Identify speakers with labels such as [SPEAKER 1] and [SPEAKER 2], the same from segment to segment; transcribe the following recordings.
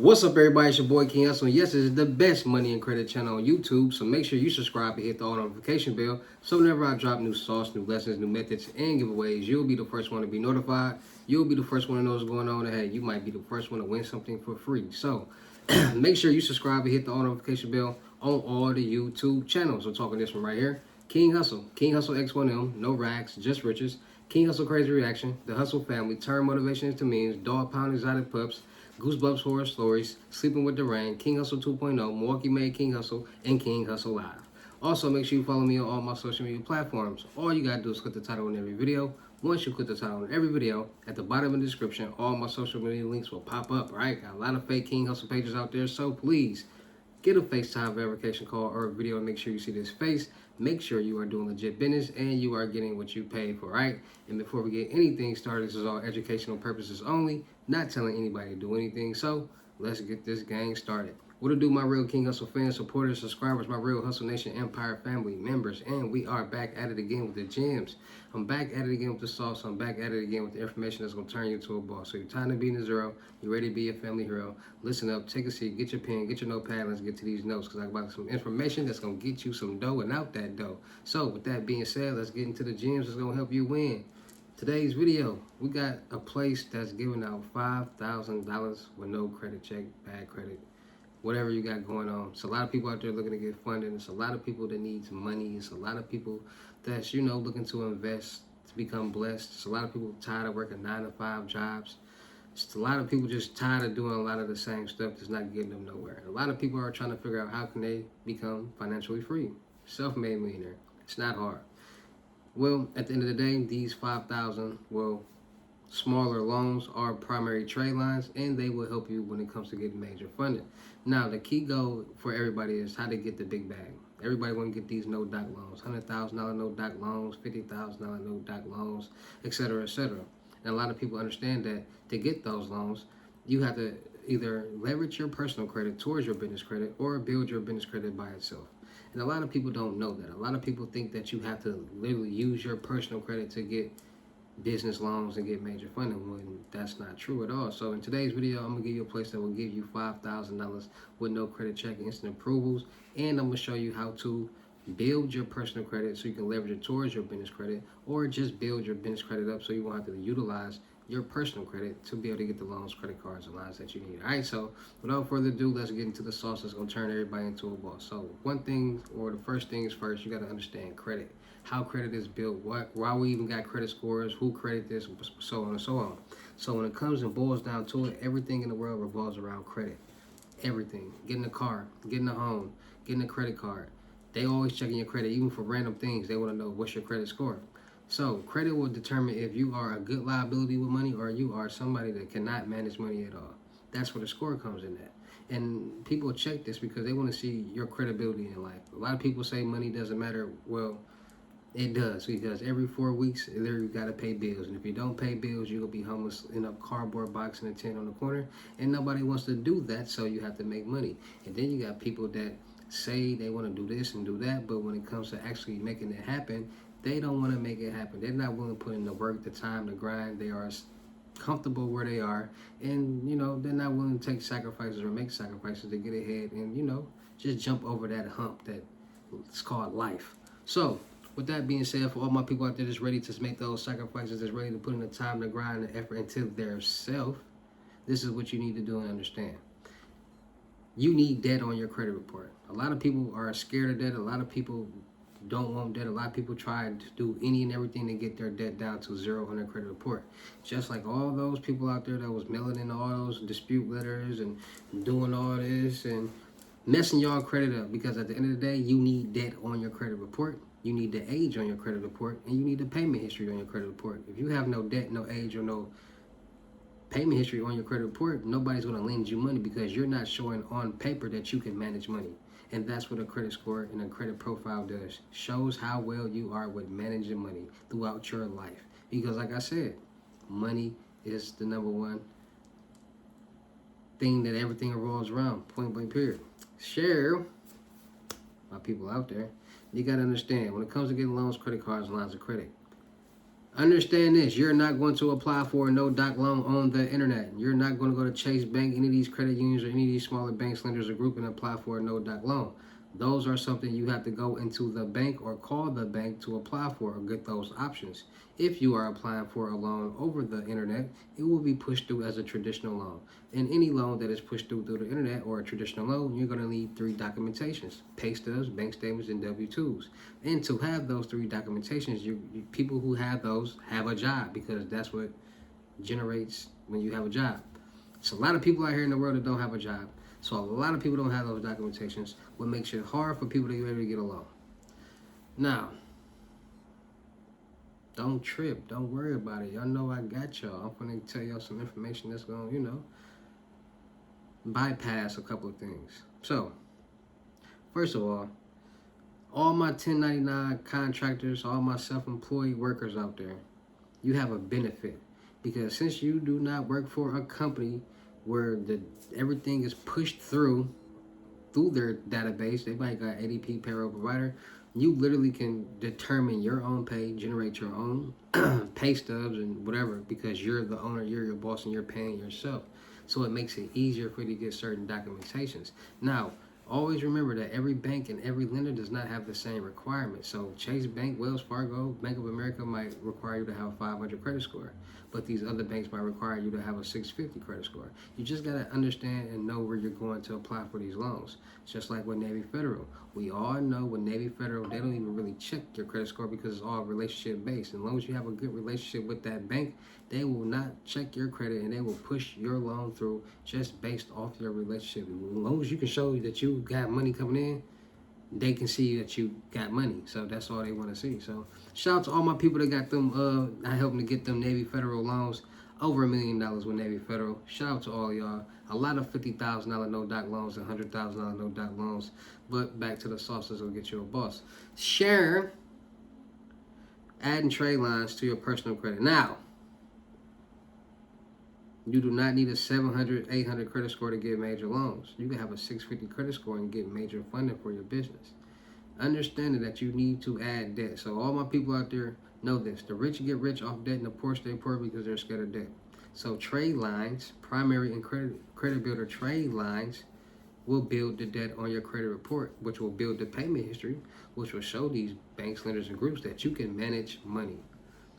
[SPEAKER 1] What's up, everybody? It's your boy King Hussle. Yes, this is the best money and credit channel on YouTube. So make sure you subscribe and hit the all notification bell. So whenever I drop new sauce, new lessons, new methods, and giveaways, you'll be the first one to be notified. You'll be the first one to know what's going on. And hey, you might be the first one to win something for free. So make sure you subscribe and hit the all notification bell on all the YouTube channels. I'm talking this one right here. King Hussle. King Hussle X1M. No racks, just riches. King Hussle Crazy Reaction. The Hussle Family. Turn motivation into memes. Dog pound exotic pups. Goosebumps Horror Stories, Sleeping with the Rain, King Hussle 2.0, Milwaukee Made King Hussle, and King Hussle Live. Also, make sure you follow me on all my social media platforms. All you gotta do is click the title on every video. Once you click the title on every video, at the bottom of the description, all my social media links will pop up, right? Got a lot of fake King Hussle pages out there, so please get a FaceTime verification call or a video and make sure you see this face. Make sure you are doing legit business and you are getting what you paid for, right? And before we get anything started, this is all educational purposes only, not telling anybody to do anything. So let's get this gang started. What to do, my real King Hussle fans, supporters, subscribers, my real Hussle Nation Empire family members, and we are back at it again with the gems. I'm back at it again with the sauce. I'm back at it again with the information that's going to turn you into a boss. So you're tired of being a zero. You're ready to be a family hero. Listen up, take a seat, get your pen, get your notepad. Let's get to these notes because I got some information that's going to get you some dough and out that dough. So with that being said, let's get into the gems that's going to help you win. Today's video, we got a place that's giving out $5,000 with no credit check, bad credit, whatever you got going on. It's a lot of people out there looking to get funding. It's a lot of people that need money. It's a lot of people that's, looking to invest, to become blessed. It's a lot of people tired of working 9 to 5 jobs. It's a lot of people just tired of doing a lot of the same stuff that's not getting them nowhere. And a lot of people are trying to figure out how can they become financially free, self-made millionaire. It's not hard. Well, at the end of the day, these 5,000, smaller loans are primary trade lines, and they will help you when it comes to getting major funding. Now, the key goal for everybody is how to get the big bag. Everybody want to get these no-doc loans, $100,000 no-doc loans, $50,000 no-doc loans, etc., etc. And a lot of people understand that to get those loans, you have to either leverage your personal credit towards your business credit or build your business credit by itself. And a lot of people don't know that. A lot of people think that you have to literally use your personal credit to get business loans and get major funding when that's not true at all. So in today's video, I'm gonna give you a place that will give you $5,000 with no credit check, instant approvals, and I'm gonna show you how to build your personal credit so you can leverage it towards your business credit, or just build your business credit up so you won't have to utilize your personal credit to be able to get the loans, credit cards, and lines that you need. All right, so without further ado, let's get into the sauce that's gonna turn everybody into a boss. So one thing, or the first things first, you gotta understand credit. How credit is built, why we even got credit scores, who credit this, so on and so on. So when it comes and boils down to it, everything in the world revolves around credit. Everything. Getting a car, getting a home, getting a credit card. They always checking your credit, even for random things. They want to know what's your credit score. So credit will determine if you are a good liability with money or you are somebody that cannot manage money at all. That's where the score comes in at. And people check this because they want to see your credibility in life. A lot of people say money doesn't matter. Well, it does, because every 4 weeks, you got to pay bills. And if you don't pay bills, you're going to be homeless in a cardboard box in a tent on the corner. And nobody wants to do that, so you have to make money. And then you got people that say they want to do this and do that, but when it comes to actually making it happen, they don't want to make it happen. They're not willing to put in the work, the time, the grind. They are comfortable where they are. And, they're not willing to take sacrifices or make sacrifices to get ahead and, just jump over that hump that it's called life. So, with that being said, for all my people out there that's ready to make those sacrifices, that's ready to put in the time, the grind, the effort into their self, this is what you need to do and understand. You need debt on your credit report. A lot of people are scared of debt. A lot of people don't want debt. A lot of people try to do any and everything to get their debt down to zero on their credit report. Just like all those people out there that was mailing in all those dispute letters and doing all this and messing y'all credit up, because at the end of the day, you need debt on your credit report. You need the age on your credit report, and you need the payment history on your credit report. If you have no debt, no age, or no payment history on your credit report, nobody's going to lend you money because you're not showing on paper that you can manage money. And that's what a credit score and a credit profile does. Shows how well you are with managing money throughout your life. Because like I said, money is the number one thing that everything revolves around. Point blank period. Share, my people out there, you got to understand, when it comes to getting loans, credit cards, and lines of credit, Understand this, you're not going to apply for a no-doc loan on the internet. You're not going to go to Chase Bank, any of these credit unions, or any of these smaller banks, lenders, or group and apply for a no-doc loan. Those are something you have to go into the bank or call the bank to apply for or get those options. If you are applying for a loan over the internet, it will be pushed through as a traditional loan. And any loan that is pushed through the internet or a traditional loan, you're going to need 3 documentations: pay stubs, bank statements, and W-2s. And to have those 3 documentations, people who have those have a job, because that's what generates when you have a job. So a lot of people out here in the world that don't have a job. So a lot of people don't have those documentations, what makes it hard for people to be able to get a loan. Now, don't trip. Don't worry about it. Y'all know I got y'all. I'm going to tell y'all some information that's going to, bypass a couple of things. So, first of all my 1099 contractors, all my self-employed workers out there, you have a benefit. Because since you do not work for a company where everything is pushed through their database, they might got ADP payroll provider, you literally can determine your own pay, generate your own pay stubs and whatever, because you're the owner, you're your boss, and you're paying yourself. So it makes it easier for you to get certain documentations. Now, always remember that every bank and every lender does not have the same requirements. So Chase Bank, Wells Fargo, Bank of America might require you to have a 500 credit score, but these other banks might require you to have a 650 credit score. You just got to understand and know where you're going to apply for these loans. Just like with Navy Federal. We all know with Navy Federal, they don't even really check your credit score because it's all relationship based. As long as you have a good relationship with that bank, they will not check your credit and they will push your loan through just based off your relationship. As long as you can show that you got money coming in, they can see that you got money. So that's all they want to see. So shout out to all my people that got them, I helped them to get them Navy Federal loans. Over $1 million with Navy Federal. Shout out to all y'all. A lot of $50,000 no-doc loans and $100,000 no-doc loans. But back to the sauces will get you a boss. Share adding trade lines to your personal credit. Now, you do not need a 700, 800 credit score to get major loans. You can have a 650 credit score and get major funding for your business. Understanding that you need to add debt. So all my people out there know this. The rich get rich off debt and the poor stay poor because they're scared of debt. So trade lines, primary and credit builder trade lines, will build the debt on your credit report, which will build the payment history, which will show these banks, lenders, and groups that you can manage money.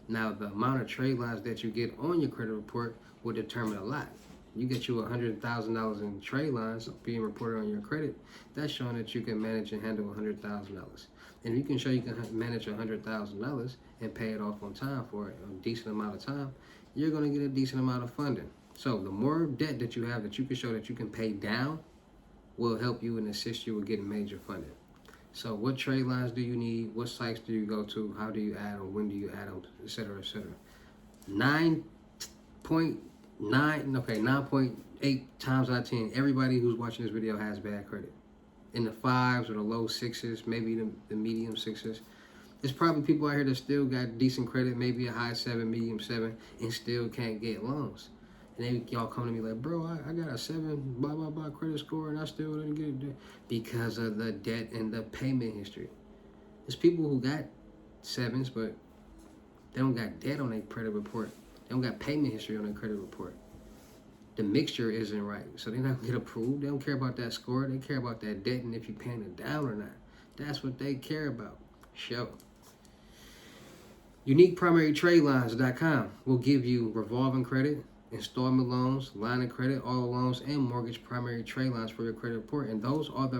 [SPEAKER 1] Now, the amount of trade lines that you get on your credit report will determine a lot. You get you $100,000 in trade lines being reported on your credit. That's showing that you can manage and handle $100,000. And if you can show you can manage $100,000 and pay it off on time for a decent amount of time, you're going to get a decent amount of funding. So the more debt that you have that you can show that you can pay down will help you and assist you with getting major funding. So what trade lines do you need? What sites do you go to? How do you add them? When do you add them? Et cetera, et cetera. 9.8 times out of 10, everybody who's watching this video has bad credit. In the 5s or the low 6s, maybe the medium 6s. There's probably people out here that still got decent credit, maybe a high 7, medium 7, and still can't get loans. And y'all come to me like, bro, I got a 7, blah, blah, blah credit score, and I still didn't get it because of the debt and the payment history. There's people who got 7s, but they don't got debt on their credit report. They don't got payment history on their credit report. The mixture isn't right, so they're not going to get approved. They don't care about that score. They care about that debt and if you're paying it down or not. That's what they care about. Show. UniquePrimaryTradeLines.com will give you revolving credit, installment loans, line of credit, auto loans, and mortgage primary trade lines for your credit report. And those are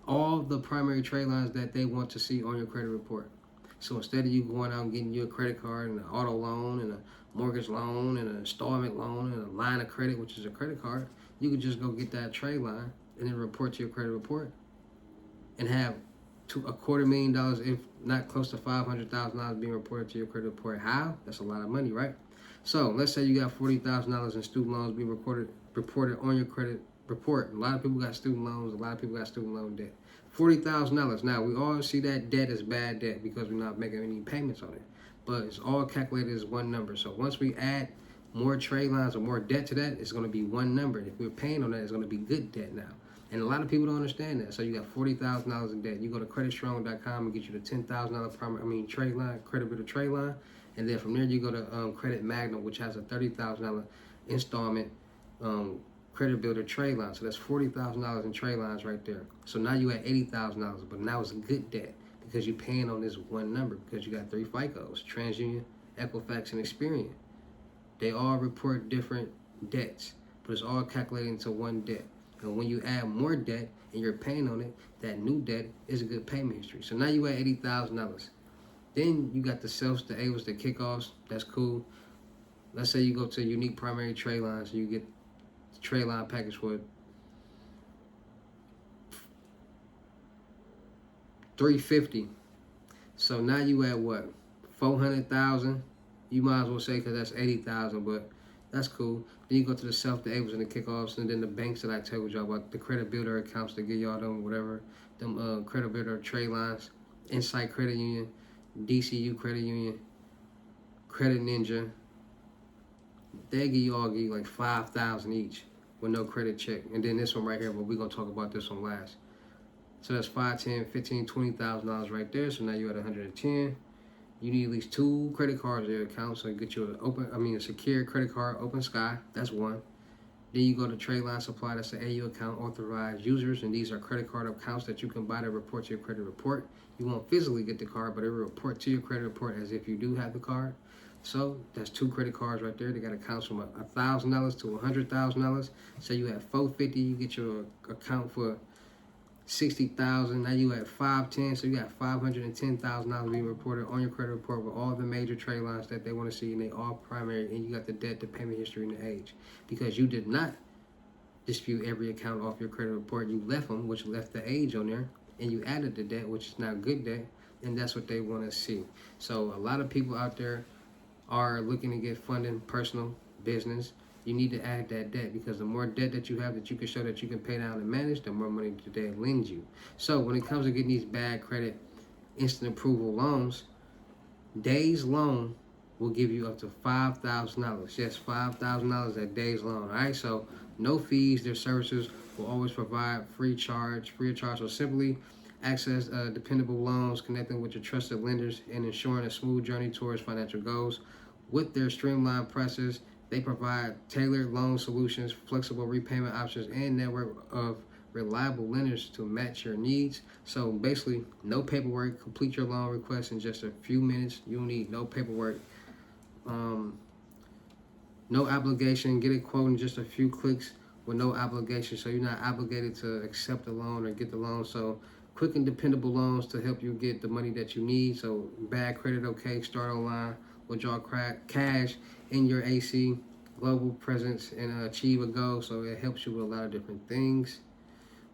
[SPEAKER 1] all the primary trade lines that they want to see on your credit report. So instead of you going out and getting you a credit card and an auto loan and a mortgage loan and an installment loan and a line of credit, which is a credit card, you could just go get that trade line and then report to your credit report and have $250,000, if not close to $500,000 being reported to your credit report. How? That's a lot of money, right? So let's say you got $40,000 in student loans being reported on your credit report. A lot of people got student loans. A lot of people got student loan debt. $40,000. Now, we all see that debt as bad debt because we're not making any payments on it. But it's all calculated as one number. So once we add more trade lines or more debt to that, it's going to be one number. If we're paying on that, it's going to be good debt now. And a lot of people don't understand that. So you got $40,000 in debt. You go to creditstrong.com and get you the $10,000 trade line, credit builder trade line, And then from there you go to Credit Magnum, which has a $30,000 installment credit builder trade line. So that's $40,000 in trade lines right there. So now you at $80,000, but now it's good debt because you're paying on this one number because you got 3 FICOs: TransUnion, Equifax, and Experian. They all report different debts, but it's all calculated into one debt. And when you add more debt and you're paying on it, that new debt is a good payment history. So now you at $80,000. Then you got the selfs, the AWAs, the kickoffs. That's cool. Let's say you go to unique primary trade lines, you get the trade line package for $350. So now you at what? $400,000. You might as well say because that's $80,000, but that's cool. Then you go to the self, the AWAs, and the kickoffs, and then the banks that I told y'all about, the credit builder accounts that give y'all them whatever, them credit builder trade lines, Insight Credit Union, DCU Credit Union, Credit Ninja. They give you like $5,000 each with no credit check. And then this one right here, but we're gonna talk about this one last. So that's $5, $10, $15, $20,000 right there. So now you're at $110. You need at least 2 credit cards in your account, so you get you a secure credit card, Open Sky. That's one. Then you go to Trade Line Supply. That's an AU account, authorized users, and these are credit card accounts that you can buy to report to your credit report. You won't physically get the card, but it will report to your credit report as if you do have the card. So that's 2 credit cards right there. They got accounts from $1,000 to $100,000. Say you have $450, you get your account for $60,000. Now you at $510, so you got $510,000 being reported on your credit report with all the major trade lines that they want to see, and they all primary. And you got the debt, the payment history, and the age, because you did not dispute every account off your credit report. You left them, which left the age on there, and you added the debt, which is now good debt, and that's what they want to see. So a lot of people out there are looking to get funding, personal, business. You need to add that debt, because the more debt that you have that you can show that you can pay down and manage, the more money that they lend you. So when it comes to getting these bad credit instant approval loans, Days Loan will give you up to $5,000. Yes, $5,000 at Days Loan. All right, so no fees. Their services will always provide free of charge. So simply access dependable loans, connecting with your trusted lenders, and ensuring a smooth journey towards financial goals. With their streamlined process, they provide tailored loan solutions, flexible repayment options, and network of reliable lenders to match your needs. So basically, no paperwork. Complete your loan request in just a few minutes. You don't need no paperwork. No obligation. Get a quote in just a few clicks with no obligation. So you're not obligated to accept the loan or get the loan. So quick and dependable loans to help you get the money that you need. So bad credit, okay, start online, withdraw cash in your AC, global presence, and achieve a goal. So it helps you with a lot of different things.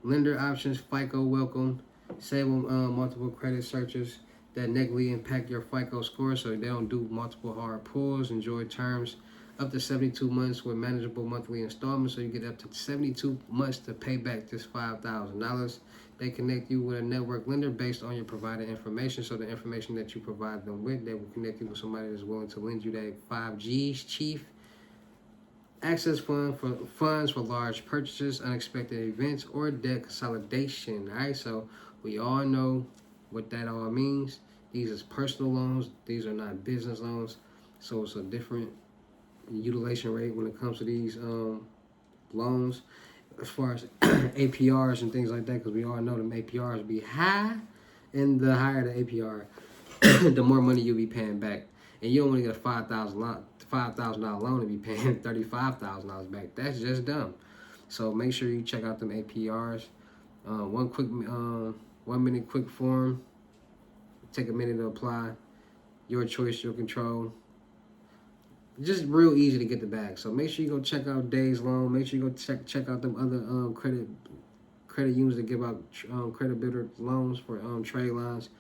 [SPEAKER 1] Lender options, FICO welcome, save on multiple credit searches that negatively impact your FICO score, so they don't do multiple hard pulls. Enjoy terms up to 72 months with manageable monthly installments, so you get up to 72 months to pay back this $5,000. They connect you with a network lender based on your provided information, so the information that you provide them with, they will connect you with somebody that's willing to lend you that 5Gs, chief. Access funds for large purchases, unexpected events, or debt consolidation. All right, so we all know what that all means. These is personal loans. These are not business loans. So it's a different utilization rate when it comes to these loans, as far as APRs and things like that, because we all know them APRs be high, and the higher the APR, the more money you'll be paying back. And you don't want to get a $5,000 loan and be paying $35,000 back. That's just dumb. So make sure you check out them APRs. 1 minute quick form. Take a minute to apply. Your choice, your control. Just real easy to get the bag. So make sure you go check out Days Loan. Make sure you go check out them other credit unions that give out credit builder loans for trade lines.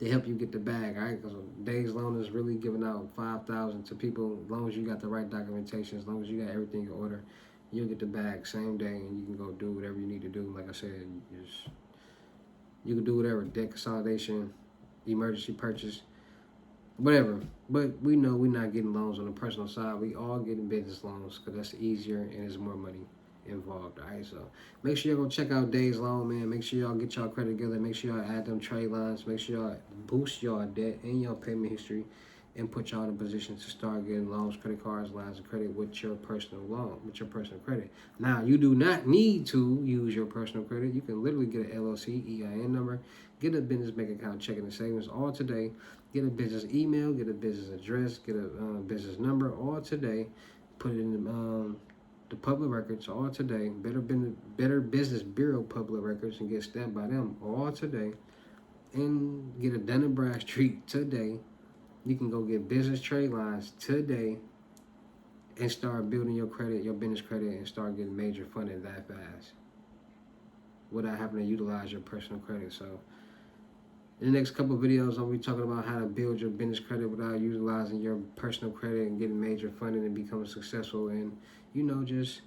[SPEAKER 1] They help you get the bag, all right? Because Days Loan is really giving out $5,000 to people. As long as you got the right documentation, as long as you got everything in order, you'll get the bag same day, and you can go do whatever you need to do. Like I said, you can do whatever, debt consolidation, emergency purchase, whatever. But we know we're not getting loans on the personal side. We all getting business loans because that's easier and there's more money involved. All right, so make sure y'all go check out Days Loan, man. Make sure y'all get y'all credit together. Make sure y'all add them trade lines. Make sure y'all boost y'all debt and y'all payment history. and put y'all in a position to start getting loans, credit cards, lines of credit with your personal loan, with your personal credit. Now, you do not need to use your personal credit. You can literally get an LLC, EIN number, get a business bank account, checking and savings all today, get a business email, get a business address, get a business number all today, put it in the public records all today, Better Business Bureau public records, and get stamped by them all today, and get a Dun & Bradstreet today. You can go get business trade lines today and start building your credit, your business credit, and start getting major funding that fast without having to utilize your personal credit. So in the next couple of videos, I'll be talking about how to build your business credit without utilizing your personal credit and getting major funding and becoming successful, and just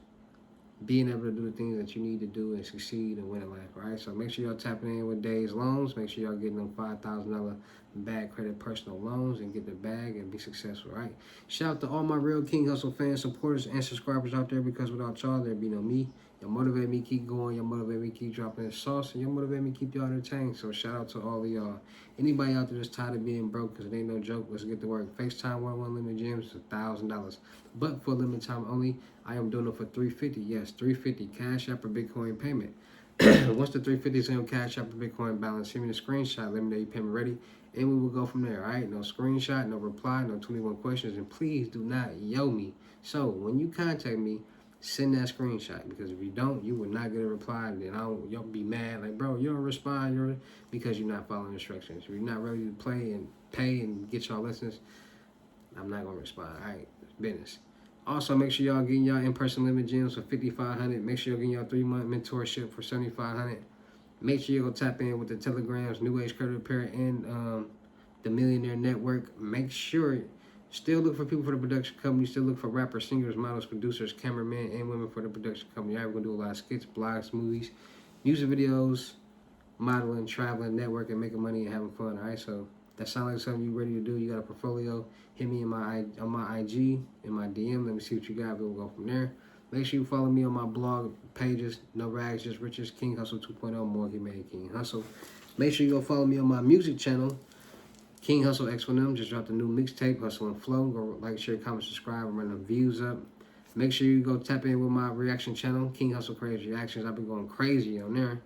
[SPEAKER 1] being able to do the things that you need to do and succeed and win in life, all right? So make sure y'all tapping in with Days Loans. Make sure y'all getting them $5,000 bad credit personal loans and get the bag and be successful, all right? Shout out to all my real King Hustle fans, supporters, and subscribers out there, because without y'all, there'd be no me. Y'all motivate me keep going. Y'all motivate me keep dropping the sauce, and y'all motivate me keep y'all entertained. So shout out to all of y'all. Anybody out there that's tired of being broke, because it ain't no joke, let's get to work. FaceTime 1-on-1 limited gyms is $1,000. But for limited time only, I am doing it for $350. Yes, $350 Cash App or Bitcoin payment. Once the $350 is on Cash App or Bitcoin balance, send me the screenshot. Let me know your payment ready, and we will go from there. All right, no screenshot, no reply, no 21 questions, and please do not yo me. So when you contact me, send that screenshot, because if you don't, you will not get a reply, and then y'all be mad like, bro, you don't respond, because you're not following instructions. If you're not ready to play and pay and get y'all lessons, I'm not gonna respond. All right, it's business. Also, make sure y'all getting y'all in-person limit gyms for $5,500. Make sure y'all getting y'all 3-month mentorship for $7,500. Make sure you go tap in with the Telegrams, New Age Credit Repair, and the Millionaire Network. Make sure, still look for people for the production company. Still look for rappers, singers, models, producers, cameramen, and women for the production company. We're gonna do a lot of skits, blogs, movies, music videos, modeling, traveling, networking, making money, and having fun. All right, so that sounds like something you ready to do. You got a portfolio, hit me on my IG, in my DM. Let me see what you got. We'll go from there. Make sure you follow me on my blog pages. No Rags, Just Riches, King Hustle 2.0, Milwaukee made King Hustle. Make sure you go follow me on my music channel, King Hustle X1M. Just dropped a new mixtape, Hustle and Flow. Go like, share, comment, subscribe, and run the views up. Make sure you go tap in with my reaction channel, King Hustle Crazy Reactions. I've been going crazy on there.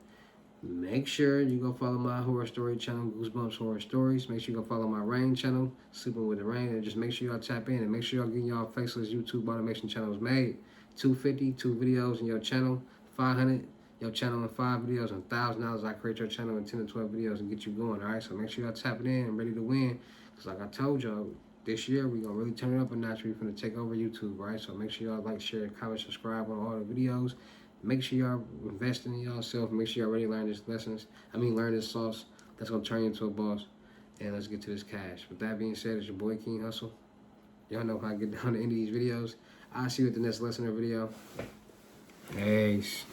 [SPEAKER 1] Make sure you go follow my horror story channel, Goosebumps Horror Stories. Make sure you go follow my rain channel, Sleeping with the Rain. And just make sure y'all tap in, and make sure y'all getting y'all faceless YouTube automation channels made. $250, 2 videos in your channel. $500, your channel and 5 videos. And $1,000, I create your channel in 10 to 12 videos and get you going, all right? So make sure y'all tapping in and ready to win. Because like I told y'all, this year we're going to really turn it up a notch. We're going to take over YouTube, all right? So make sure y'all like, share, comment, subscribe on all the videos. Make sure y'all investing in yourself. Make sure y'all ready to learn learn this sauce that's going to turn you into a boss. And let's get to this cash. With that being said, it's your boy King Hustle. Y'all know how I get down to the end of these videos. I'll see you at the next lesson or video. Peace.